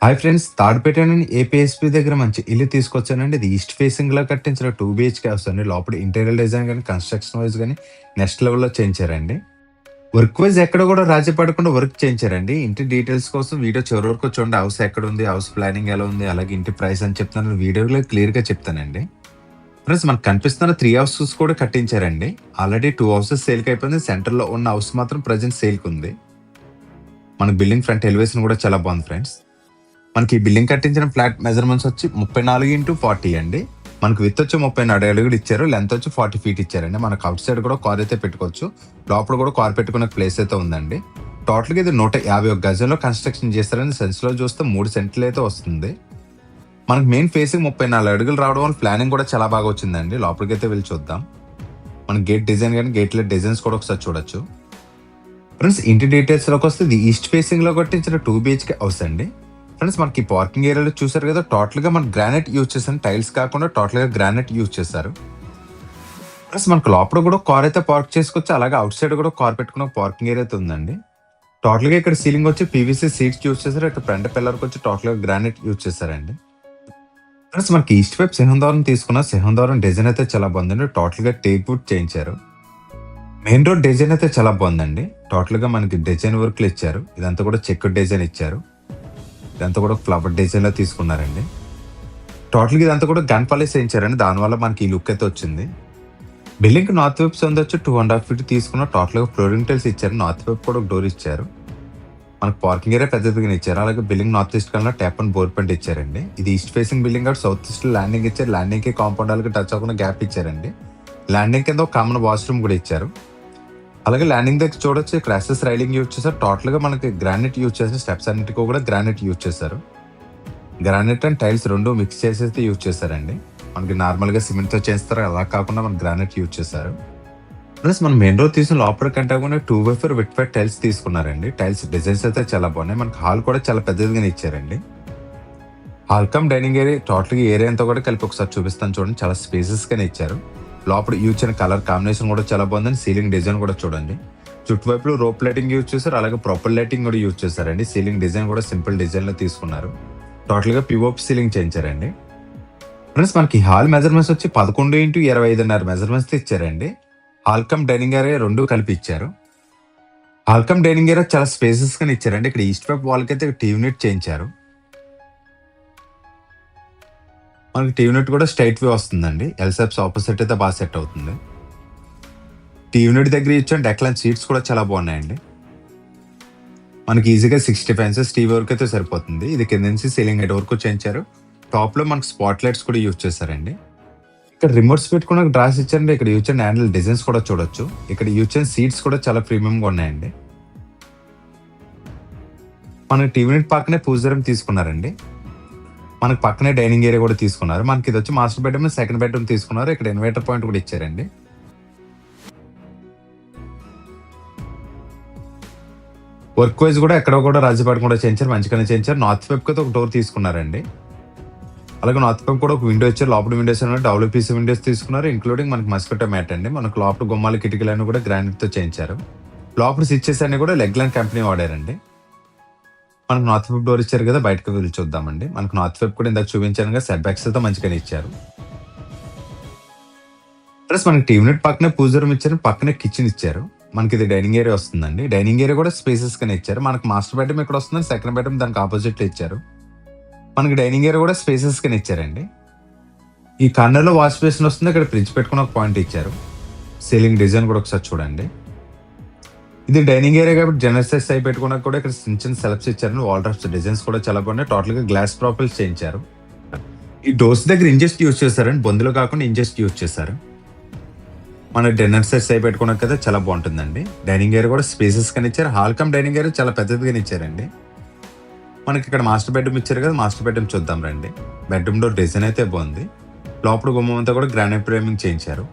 Hi friends, తాడిపేట నుండి APSP దగ్గర మంచి ఇల్లు తీసుకొచ్చానండి. ఇది ఈస్ట్ ఫేసింగ్‌లో కట్టించిన 2 బీహెచ్‌కే హౌస్ అండి. లోపల ఇంటీరియర్ డిజైన్ గాని, కన్‌స్ట్రక్షన్ వైస్ గాని నెక్స్ట్ లెవెల్‌లో చేయించారండి. వర్క్ వైస్ ఎక్కడ కూడా రాజీ పడకుండా వర్క్ చేయించారండి. ఇంటి డీటెయిల్స్ కోసం వీడియో చివరి వరకు చూడండి. హౌస్ ఎక్కడుంది, హౌస్ ప్లానింగ్ ఎలా ఉంది, అలాగే ఇంటి ప్రైస్ అని చెప్తాను. వీడియోలో క్లియర్‌గా చెప్తానండి. ఫ్రెండ్స్, మనకు కనిపిస్తున్న 3 హౌసెస్ కూడా కట్టించారండి. ఆల్రెడీ 2 హౌసెస్ సేల్‌కి అయిపోయింది. సెంటర్‌లో ఉన్న హౌస్ మాత్రం ప్రెజెంట్ సేల్‌కి ఉంది. మన బిల్డింగ్ ఫ్రంట్ ఎలివేషన్ కూడా చాలా బాగుంది ఫ్రెండ్స్. మనకి ఈ బిల్డింగ్ కట్టించిన ఫ్లాట్ మెజర్మెంట్స్ వచ్చి 34x40 అండి. మనకు విత్ వచ్చి 34 అడుగులు ఇచ్చారు. లెంత్ వచ్చి 40 ఫీట్ ఇచ్చారండి. మనకు అవుట్ సైడ్ కూడా కార్ అయితే పెట్టుకోవచ్చు. లోపల కూడా కార్ పెట్టుకునే ప్లేస్ అయితే ఉందండి. టోటల్‌గా ఇది 151 గజంలో కన్స్ట్రక్షన్ చేస్తారని సెన్స్‌లో చూస్తే 3 సెంట్లు అయితే వస్తుంది. మనకి మెయిన్ ఫేసింగ్ 34 అడుగులు రావడం వల్ల ప్లానింగ్ కూడా చాలా బాగా వచ్చిందండి. లోపలికైతే వెళ్ళి చూద్దాం. మన గేట్ డిజైన్ కానీ గేట్ల డిజైన్స్ కూడా ఒకసారి చూడొచ్చు. ఫ్రెండ్స్, ఇంటి డీటెయిల్స్‌లోకి వస్తే ఇది ఈస్ట్ ఫేసింగ్‌లో కట్టించిన 2 బీహెచ్‌కే హౌస్ అండి. ఫ్రెండ్స్, మనకి పార్కింగ్ ఏరియాలో చూసారు కదా, టోటల్‌గా మన గ్రానైట్ యూజ్ చేశారు. టైల్స్ కాకుండా టోటల్‌గా గ్రానైట్ యూజ్ చేశారు. ప్లస్ మనకు లోపల కూడా కార్ అయితే పార్క్ చేసుకోవచ్చు. అలాగే అవుట్ సైడ్ కూడా కార్ పెట్టుకున్న పార్కింగ్ ఏరియా అయితే ఉందండి. టోటల్‌గా ఇక్కడ సీలింగ్ వచ్చి పీవీసీ సీట్స్ యూజ్ చేశారు. ఇక్కడ ఫ్రంట్ పిల్లర్కి వచ్చి టోటల్‌గా గ్రానైట్ యూజ్ చేశారండి. ఫ్రెండ్స్, మనకి ఈస్ట్ వైపు సింహద్వారం తీసుకున్న సింహద్వారం డిజైన్ అయితే చాలా బాగుందండి. టోటల్‌గా టేక్ వుడ్ చేయించారు. మెయిన్ రోడ్ డిజైన్ అయితే చాలా బాగుందండి. టోటల్‌గా మనకి డిజైన్ వర్క్లు ఇచ్చారు. ఇదంతా కూడా చెక్ డిజైన్ ఇచ్చారు. ఇదంతా కూడా ఫ్లవర్ డిజైన్ లో తీసుకున్నారండి. టోటల్గా ఇదంతా కూడా గన్ పాలిష్ చేయించారండి. దానివల్ల మనకి ఈ లుక్ అయితే వచ్చింది. బిల్డింగ్ నార్త్ వైపు వచ్చి 2.5 ఫీట్ తీసుకున్న టోటల్గా ఫ్లోరింగ్ టైల్స్ ఇచ్చారు. నార్త్ వైపు కూడా ఒక డోర్ ఇచ్చారు. మనకు పార్కింగ్ ఏరియా పెద్దదిగా ఇచ్చారు. అలాగే బిల్డింగ్ నార్త్ ఈస్ట్ కన్నా ట్యాప్ అండ్ బోర్ పెయింట్ ఇచ్చారండి. ఇది ఈస్ట్ ఫేసింగ్ బిల్డింగ్ కాబట్టి సౌత్ ఈస్ట్ ల్యాండింగ్ ఇచ్చారు. ల్యాండింగ్ కి కాంపౌండ్ వాళ్ళకి టచ్ అవ్వకుండా గ్యాప్ ఇచ్చారండి. ల్యాండింగ్ కింద ఒక కామన్ వాష్రూమ్ కూడా ఇచ్చారు. అలాగే ల్యాండింగ్ దగ్గర చూడొచ్చు, ఇక్కడ యాక్సెస్ రైలింగ్ యూజ్ చేశారు. టోటల్ గా మనకి గ్రానైట్ యూజ్ చేసిన స్టెప్స్ అన్నిటికీ కూడా గ్రానైట్ యూజ్ చేశారు. గ్రానైట్ అండ్ టైల్స్ రెండు మిక్స్ చేసి అయితే యూజ్ చేశారండి. మనకి నార్మల్ గా సిమెంట్ తో చేస్తారు, అలా కాకుండా మన గ్రానైట్ యూజ్ చేశారు. ప్లస్ మన మెయిన్ రోడ్ తీసిన లోపల కంటే కూడా 2x4 విత్ ఫైట్ టైల్స్ తీసుకున్నారండి. టైల్స్ డిజైన్స్ అయితే చాలా బాగున్నాయి. మనకి హాల్ కూడా చాలా పెద్దదిగానే ఇచ్చారండి. Hall cum dining area total గా ఏరియా అంతా కూడా కలిపి ఒకసారి చూపిస్తాను చూడండి. చాలా స్పేసెస్ గానే ఇచ్చారు. లోపల యూజ్ చేసిన కలర్ కాంబినేషన్ కూడా చాలా బాగుందండి. సీలింగ్ డిజైన్ కూడా చూడండి. చుట్టువైపులు రోప్ లైటింగ్ యూజ్ చేశారు. అలాగే ప్రాపర్ లైటింగ్ కూడా యూజ్ చేశారండి. సీలింగ్ డిజైన్ కూడా సింపుల్ డిజైన్ లో తీసుకున్నారు. టోటల్ గా పిఓపి సీలింగ్ చేయించారండి. ఫ్రెండ్స్, మనకి హాల్ మెజర్మెంట్స్ వచ్చి 11x25.5 మెజర్మెంట్స్ ఇచ్చారండి. హాల్ కమ్ డైనింగ్ ఏరియా రెండు కలిపి ఇచ్చారు. హాల్ కమ్ డైనింగ్ ఏరియా చాలా స్పేసెస్ గానే ఇచ్చారండి. ఇక్కడ ఈస్ట్ వైపు వాల్ కి అయితే టీవీ యూనిట్ చేయించారు. మనకి టీవీ యూనిట్ కూడా స్ట్రైట్ వే వస్తుందండి. ఎల్ షేప్స్ ఆపోజిట్ అయితే బాగా సెట్ అవుతుంది. టీవీ యూనిట్ దగ్గర ఇచ్చిన డెక్లైన్ సీట్స్ కూడా చాలా బాగున్నాయండి. మనకి ఈజీగా 65 ఇంచెస్ టీవీ వరకు అయితే సరిపోతుంది. ఇది కింద నుంచి సీలింగ్ హైట్ వరకు చేయించారు. టాప్ లో మనకి స్పాట్ లైట్స్ కూడా యూజ్ చేశారండి. ఇక్కడ రిమోట్స్ పెట్టుకున్న డ్రాస్ ఇచ్చారండి. ఇక్కడ యూజ్ చేసిన హ్యాండిల్ డిజైన్స్ కూడా చూడొచ్చు. ఇక్కడ యూజ్ చేసిన సీట్స్ కూడా చాలా ప్రీమియం గా ఉన్నాయండి. మనకి టీవీ యూనిట్ పక్కనే పూజ రూమ్ తీసుకున్నారండి. మనకి పక్కనే డైనింగ్ ఏరియా కూడా తీసుకున్నారు. మనకి ఇది వచ్చి మాస్టర్ బెడ్రూమ్, సెకండ్ బెడ్రూమ్ తీసుకున్నారు. ఇక్కడ ఇన్వర్టర్ పాయింట్ కూడా ఇచ్చారండి. వర్క్ వైజ్ కూడా ఎక్కడ కూడా రాజీ పడకుండా చేయించారు. మంచిగానే చేయించారు. నార్త్ వైపు అయితే ఒక డోర్ తీసుకున్నారండి. అలాగే నార్త్ వైపు కూడా ఒక విండో ఇచ్చారు. లోపల విండోస్ డబ్ల్యూపీసీ విండోస్ తీసుకున్నారు. ఇంక్లూడింగ్ మనకి మస్కిటో మ్యాట్ అండి. మనకు లోపల గుమ్మాల కిటికీలన్నీ కూడా గ్రానైట్ తో చేయించారు. లోపల స్విచ్చెస్ అన్ని కూడా లెగ్లాండ్ కంపెనీ వాడారండి. మనకు నార్త్ వైపు డోర్ ఇచ్చారు కదా, బయటకు వెళ్ళి చూద్దామండి. మనకు నార్త్ వైపు కూడా ఇందాక చూపించాను కదా, సెట్ బ్యాక్స్ అయితే మంచిగానే ఇచ్చారు. ప్లస్ మనకి టీవీ యూనిట్ పక్కనే పూజ రూమ్ ఇచ్చారు. పక్కనే కిచెన్ ఇచ్చారు. మనకి ఇది డైనింగ్ ఏరియా వస్తుందండి. డైనింగ్ ఏరియా కూడా స్పేసెస్ గానే ఇచ్చారు. మనకి మాస్టర్ బెడ్రూమ్ ఇక్కడ వస్తుంది, సెకండ్ బెడ్రూమ్ దానికి ఆపోజిట్ లో ఇచ్చారు. మనకి డైనింగ్ ఏరియా కూడా స్పేసెస్ గానే ఇచ్చారండి. ఈ కార్నర్ లో వాష్ బేసిన్ వస్తుంది. ఇక్కడ ఫ్రిడ్జ్ పెట్టుకుని ఒక పాయింట్ ఇచ్చారు. సీలింగ్ డిజైన్ కూడా ఒకసారి చూడండి. ఇది డైనింగ్ ఏరియా కాబట్టి జనరల్ సైజ్ అయి పెట్టుకున్నా కూడా ఇక్కడ చిన్న చిన్న సెలబ్స్ ఇచ్చారు. వాల్ డ్రాప్స్ డిజైన్స్ కూడా చాలా బాగున్నాయి. టోటల్ గా గ్లాస్ ప్రాపర్స్ చేయించారు. ఈ డోర్స్ దగ్గర ఇంజెస్ట్ యూజ్ చేశారండి. బొందులో కాకుండా ఇంజెస్ట్ యూజ్ చేశారు. మన డిన్నర్ సెట్స్ అయి పెట్టుకున్నా కదా, చాలా బాగుంటుందండి. డైనింగ్ ఏరియా కూడా స్పేసెస్ కానీ ఇచ్చారు. హాల్ కమ్ డైనింగ్ ఏరియా చాలా పెద్దదిగా ఇచ్చారండి. మనకి ఇక్కడ మాస్టర్ బెడ్రూమ్ ఇచ్చారు కదా, మాస్టర్ బెడ్రూమ్ చూద్దాం రండి. బెడ్రూమ్ డోర్ డిజైన్ అయితే బాగుంది. లోపల గుమ్మం అంతా కూడా గ్రానైట్ ఫ్రేమింగ్ చేయించారు.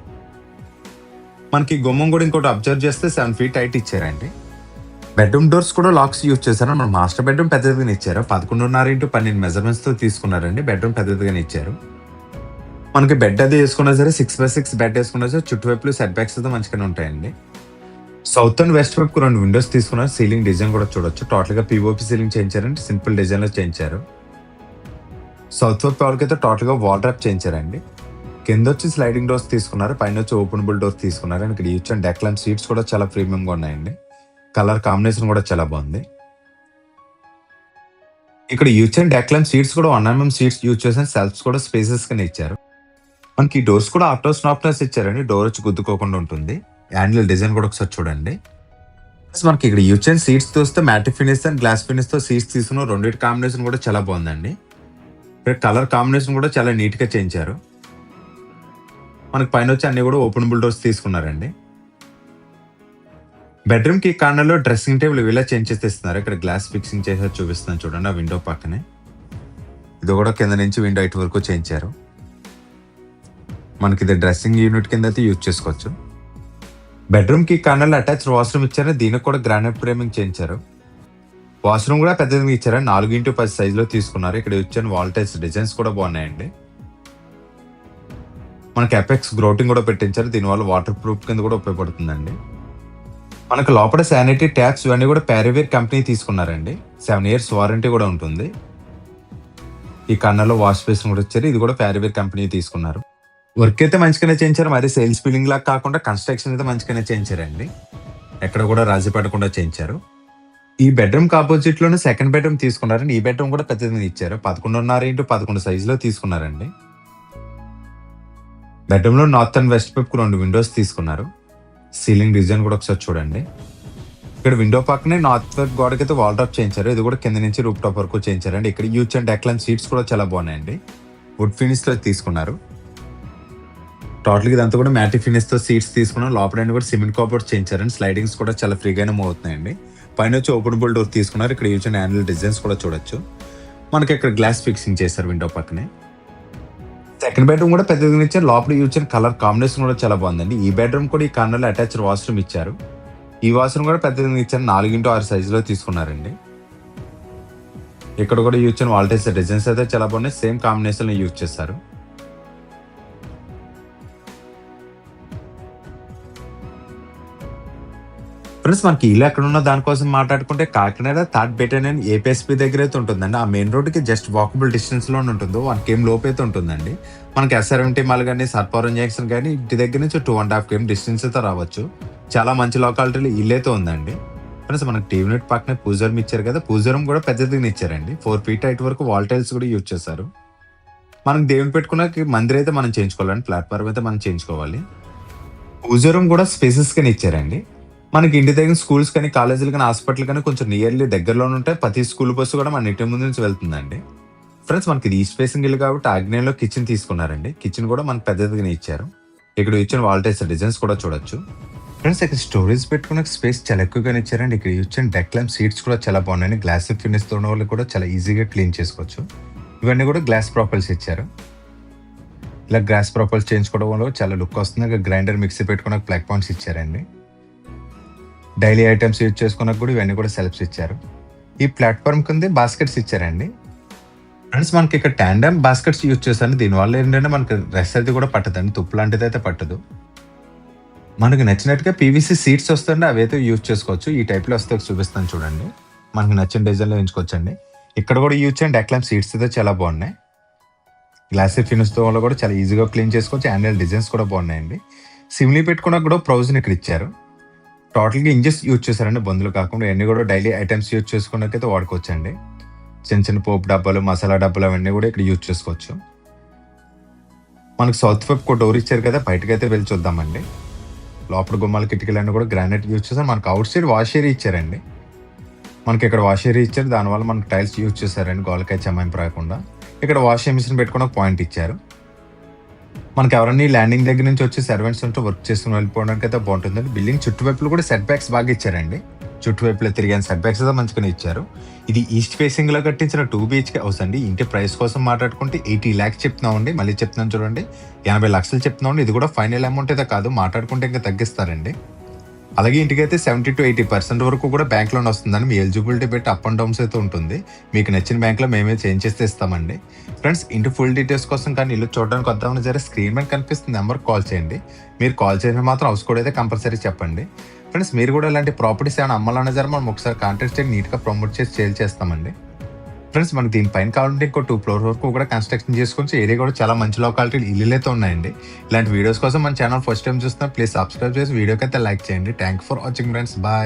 మనకి గుమ్మం కూడా ఇంకోటి అబ్జర్వ్ చేస్తే 7 ఫీట్ హైట్ ఇచ్చారండి. బెడ్రూమ్ డోర్స్ కూడా లాక్స్ యూజ్ చేశారు. మన మాస్టర్ బెడ్రూమ్ పెద్దదిగానే ఇచ్చారు. 11.5x12 మెజర్మెంట్స్ తో తీసుకున్నారండి. బెడ్రూమ్ పెద్దదిగానే ఇచ్చారు. మనకి బెడ్ అది వేసుకున్నా సరే 6x6 బెడ్ వేసుకున్నా సరే చుట్టువైపులు సెట్ బ్యాక్స్ అయితే మంచిగానే ఉంటాయండి. సౌత్ అండ్ వెస్ట్ వైపుకు 2 విండోస్ తీసుకున్నారు. సీలింగ్ డిజైన్ కూడా చూడొచ్చు. టోటల్‌గా పీఓపీ సీలింగ్ చేయించారండి. సింపుల్ డిజైన్‌లో చేయించారు. సౌత్ వైపు వాళ్ళకైతే టోటల్‌గా వాల్ డ్రాప్ చేయించారండి. కిందొచ్చి స్లైడింగ్ డోర్స్ తీసుకున్నారు. పైనొచ్చి ఓపెనబుల్ డోర్స్ తీసుకున్నారు. అండ్ ఇక్కడ యూజ్ డెక్ ల్యాంప్ సీట్స్ కూడా చాలా ప్రీమియంగా ఉన్నాయండి. కలర్ కాంబినేషన్ కూడా చాలా బాగుంది. ఇక్కడ యూజ్ డెక్ ల్యాంప్ సీట్స్ కూడా 1 mm సీట్స్ యూజ్ చేసిన సెల్ఫ్స్ కూడా స్పేసెస్ గానే ఇచ్చారు. మనకి డోర్స్ కూడా ఆటో స్నాప్నెస్ ఇచ్చారండి. డోర్ వచ్చి గుద్దుకోకుండా ఉంటుంది. హ్యాండిల్ డిజైన్ కూడా ఒకసారి చూడండి. మనకి ఇక్కడ యూజ్ సీట్స్ చూస్తే matte finish and glass finish తో సీట్స్ తీసుకున్న రెండింటి కాంబినేషన్ కూడా చాలా బాగుందండి. ఇక్కడ కలర్ కాంబినేషన్ కూడా చాలా నీట్ గా చేయించారు. మనకి పైన వచ్చి అన్ని కూడా ఓపెనబుల్ డోర్స్ తీసుకున్నారండి. బెడ్రూమ్ కి కార్నర్ లో డ్రెస్సింగ్ టేబుల్ ఇలా చేంజ్ చేసి ఇస్తున్నారు. ఇక్కడ గ్లాస్ ఫిక్సింగ్ చేసి చూపిస్తున్నాను చూడండి. ఆ విండో పక్కనే ఇది కూడా కింద నుంచి విండో హైట్ వరకు చేయించారు. మనకి ఇది డ్రెస్సింగ్ యూనిట్ కింద అయితే యూజ్ చేసుకోవచ్చు. బెడ్రూమ్ కి కార్నర్ లో అటాచ్డ్ వాష్రూమ్ ఇచ్చారు. దీనికి కూడా గ్రానైట్ ఫ్రేమింగ్ చేయించారు. వాష్రూమ్ కూడా పెద్దది ఇచ్చారు. 4x10 సైజ్ లో తీసుకున్నారు. ఇక్కడ ఇచ్చిన వాల్ టైల్స్ డిజైన్స్ కూడా బాగున్నాయండి. మనకి ఎపెక్స్ గ్రౌటింగ్ కూడా పెట్టించారు. దీనివల్ల వాటర్ ప్రూఫ్ కింద కూడా ఉపయోగపడుతుందండి. మనకు లోపల శానిటరీ ట్యాప్స్ ఇవన్నీ కూడా ప్యారివేర్ కంపెనీ తీసుకున్నారండి. 7 years వారంటీ కూడా ఉంటుంది. ఈ కార్నర్ లో వాష్ బేసిన్ కూడా ఇచ్చారు. ఇది కూడా ప్యారివేర్ కంపెనీ తీసుకున్నారు. వర్క్ అయితే మంచిగానే చేయించారు. మరి సేల్స్ బిల్డింగ్ లాగా కాకుండా కన్స్ట్రక్షన్ అయితే మంచిగానే చేయించారండి. ఎక్కడ కూడా రాజీ పడకుండా చేయించారు. ఈ బెడ్రూమ్ ఆపోజిట్ లోనే సెకండ్ బెడ్రూమ్ తీసుకున్నారండి. ఈ బెడ్రూమ్ కూడా పెద్దది ఇచ్చారు. 11.5x11 సైజ్ లో తీసుకున్నారండి. బెడ్రూమ్ లో నార్త్ అండ్ వెస్ట్ వైపు 2 విండోస్ తీసుకున్నారు. సీలింగ్ డిజైన్ కూడా ఒకసారి చూడండి. ఇక్కడ విండో పక్కనే నార్త్ వైపు గోడకైతే వాల్ డ్రాప్ చేయించారు. ఇది కూడా కింద నుంచి రూఫ్ టాప్ వరకు చేయించారండి. ఇక్కడ use and deck lamp seats కూడా చాలా బాగున్నాయండి. వుడ్ ఫినిష్ లో తీసుకున్నారు. టోటల్ ఇదంతా కూడా మ్యాటి ఫినిష్ తో సీట్స్ తీసుకున్నాం. లోపల కూడా సిమెంట్ కాపర్స్ చేయించారండి. స్లైడింగ్స్ కూడా చాలా ఫ్రీగానే మూవ్ అవుతున్నాయండి. పైన వచ్చి ఓపెనబుల్ డోర్ తీసుకున్నారు. ఇక్కడ యూజ్ అండ్ హ్యాండిల్ డిజైన్స్ కూడా చూడొచ్చు. మనకి ఇక్కడ గ్లాస్ ఫిక్సింగ్ చేశారు విండో పక్కనే. సెకండ్ బెడ్రూమ్ కూడా పెద్దగా ఇచ్చారు. లోపల యూజ్ కలర్ కాంబినేషన్ కూడా చాలా బాగుందండి. ఈ బెడ్రూమ్ కూడా ఈ కార్నర్ లో అటాచ్డ్ వాష్రూమ్ ఇచ్చారు. ఈ వాష్రూమ్ కూడా పెద్దగా ఇచ్చారు. 4x6 సైజ్ లో తీసుకున్నారండి. ఇక్కడ కూడా యూజ్ వాల్ టైల్స్ డిజైన్స్ అయితే చాలా బాగున్నాయి. సేమ్ కాంబినేషన్ లో యూజ్ చేశారు. ఫ్రెండ్స్ మనకి ఇల్లు ఎక్కడ ఉన్న దానికోసం మాట్లాడుకుంటే కాకినాడ థర్డ్ బెటాలియన్ ఏపీఎస్పీ దగ్గర అయితే ఉంటుందండి. ఆ మెయిన్ రోడ్కి జస్ట్ వాకబుల్ డిస్టెన్స్ లో ఉంటుందో 1 km లోపు అయితే ఉంటుందండి. మనకి SR70 మాల్ కానీ సర్పవరం జంక్షన్ కానీ ఇంటి దగ్గర నుంచి 2.5 km డిస్టెన్స్ అయితే రావచ్చు. చాలా మంచి లొకాలిటీలో ఇల్లు అయితే ఉందండి. ఫ్రెండ్స్ మనకి టీవీ యూనిట్ పక్కనే పూజరం ఇచ్చారు కదా. పూజరం కూడా పెద్దదిగా ఇచ్చారండి. 4 feet హైట్ వరకు వాల్ టైల్స్ కూడా యూజ్ చేశారు. మనకి దేవుని పెట్టుకున్న మందిరం అయితే మనం చేయించుకోవాలండి. ప్లాట్ఫామ్ అయితే మనం చేయించుకోవాలి. పూజరం కూడా స్పేసెస్ కానీ ఇచ్చారండి. మనకి ఇంటి దగ్గర స్కూల్స్ కానీ కాలేజీలు కానీ హాస్పిటల్ కానీ కొంచెం నియర్లీ దగ్గరలోనే ఉంటాయి. ప్రతి స్కూల్ బస్సు కూడా మన ఇంటి ముందు నుంచి వెళ్తుందండి. ఫ్రెండ్స్ మనకి ఇది ఈస్ట్ ఫేసింగ్ ఇల్లు కాబట్టి ఆగ్నేయంలో కిచెన్ తీసుకున్నారండి. కిచెన్ కూడా మనకి పెద్దదిగానే ఇచ్చారు. ఇక్కడ ఇచ్చిన వాల్ టైల్స్ డిజైన్స్ కూడా చూడొచ్చు. ఫ్రెండ్స్ ఇక్కడ స్టోరేజ్ పెట్టుకున్న స్పేస్ చాలా ఎక్కువగానే ఇచ్చారండి. ఇక్కడ ఇచ్చిన డెక్ ల్యాంప్ సీట్స్ కూడా చాలా బాగున్నాయి. గ్లాస్ ఫినిష్ ఉన్న వాళ్ళు కూడా చాలా ఈజీగా క్లీన్ చేసుకోవచ్చు. ఇవన్నీ కూడా గ్లాస్ ప్రాపల్స్ ఇచ్చారు. ఇలా గ్లాస్ ప్రాపల్స్ చేయించుకోవడం వల్ల చాలా లుక్ వస్తుంది. గ్రైండర్ మిక్సీ పెట్టుకున్న ప్లగ్ పాయింట్స్ ఇచ్చారండి. డైలీ ఐటమ్స్ యూజ్ చేసుకున్నప్పుడు కూడా ఇవన్నీ కూడా సెల్ఫ్స్ ఇచ్చారు. ఈ ప్లాట్ఫామ్ కింద బాస్కెట్స్ ఇచ్చారండి. ఫ్రెండ్స్ మనకి ఇక్కడ టాండమ్ బాస్కెట్స్ యూజ్ చేశాను. దీనివల్ల ఏంటంటే మనకి రెస్ అయితే కూడా పట్టదండి. తుప్పు లాంటిది అయితే పట్టదు. మనకు నచ్చినట్టుగా పీవీసీ సీట్స్ వస్తుంటే అవి అయితే యూజ్ చేసుకోవచ్చు. ఈ టైప్లో వస్తే చూపిస్తాను చూడండి. మనకు నచ్చిన డిజైన్లో ఎంచుకోవచ్చండి. ఇక్కడ కూడా యూజ్ చేయండి. డెక్ ల్యాంప్ సీట్స్ అయితే చాలా బాగున్నాయి. గ్లాసీ ఫినిష్తో వల్ల కూడా చాలా ఈజీగా క్లీన్ చేసుకోవచ్చు. హ్యాండిల్ డిజైన్స్ కూడా బాగున్నాయండి. సిమ్లీ పెట్టుకున్నా కూడా ప్రొవిజన్ ఇక్కడ ఇచ్చారు. టోటల్గా ఇంజెస్ యూజ్ చేశారండి. బందులు కాకుండా ఇవన్నీ కూడా డైలీ ఐటమ్స్ యూజ్ చేసుకున్నకైతే వాడుకోవచ్చండి. చిన్న చిన్న పోపు డబ్బాలు మసాలా డబ్బాలు అవన్నీ కూడా ఇక్కడ యూజ్ చేసుకోవచ్చు. మనకు సౌత్ వైపు డోర్ ఇచ్చారు కదా. బయటకైతే వెళ్ళి చూద్దామండి. లోపల గుమ్మాల కిటికీలన్నీ కూడా గ్రానైట్ యూజ్ చేశారు. మనకు అవుట్ సైడ్ వాష్ ఏరియా ఇచ్చారండి. మనకి ఇక్కడ వాష్ ఏరియా ఇచ్చారు. దానివల్ల మనకు టైల్స్ యూజ్ చేశారండి. గోలకాయ చెమ్మాయింపు రాకుండా. ఇక్కడ వాషింగ్ మిషన్ పెట్టుకున్న పాయింట్ ఇచ్చారు. మనకి ఎవరన్నా ల్యాండింగ్ దగ్గర నుంచి వచ్చి సర్వెంట్స్ ఉంటే వర్క్ చేసుకుని వెళ్ళిపోవడానికి అయితే బాగుంటుందండి. బిల్డింగ్ చుట్టువైపులు కూడా సెట్ బ్యాక్స్ బాగా ఇచ్చారండి. చుట్టువైపులో తిరిగాను సెట్ బ్యాక్స్ అయితే మంచిగానే ఇచ్చారు. ఇది ఈస్ట్ ఫేసింగ్ లో కట్టించిన 2 BHK హౌస్ అండి. ఇంటి ప్రైస్ కోసం మాట్లాడుకుంటే 80 lakhs చెప్తున్నామండి. మళ్ళీ చెప్తున్నాను చూడండి, 80 లక్షలు చెప్తున్నామండి. ఇది కూడా ఫైనల్ అమౌంట్ అయితే కాదు, మాట్లాడుకుంటే ఇంకా తగ్గిస్తారండి. అలాగే ఇంటికైతే 70-80% వరకు కూడా బ్యాంక్ లోన్ వస్తుందండి. మీ ఎలిజిబిలిటీ పెట్టి అప్ అండ్ డౌన్స్ అయితే ఉంటుంది. మీకు నచ్చిన బ్యాంక్లో మేమే చేంజ్ చేస్తే ఇస్తామండి. ఫ్రెండ్స్, ఇంటి ఫుల్ డీటెయిల్స్ కోసం కానీ ఇల్లు చూడడానికి వద్దామని సరే స్క్రీన్ మీద కనిపిస్తున్న నెంబర్కి కాల్ చేయండి. మీరు కాల్ చేసిన మాత్రం హౌస్ కోడ్ అయితే కంపల్సరీ చెప్పండి. ఫ్రెండ్స్, మీరు కూడా ఇలాంటి ప్రాపర్టీస్ ఏమైనా అమ్మాలన్నా సరే మనం ఒకసారి కాంటాక్ట్ చేసి నీట్గా ప్రమోట్ చేసి సేల్ చేస్తామండి. ఫ్రెండ్స్, మనకి దీనిపైన కావాలంటే ఇంకో 2 ఫ్లోర్ వరకు కూడా కన్స్ట్రక్షన్ చేసుకోవచ్చు. ఏరియా కూడా చాలా మంచి లొకాలిటీ ఇల్లులు అయితే ఉన్నాయండి. ఇలాంటి వీడియోస్ కోసం మన ఛానల్ ఫస్ట్ టైం చూస్తున్నా ప్లీజ్ సబ్స్క్రైబ్ చేసి వీడియోకి అయితే లైక్ చేయండి. Thank for watching friends. Bye.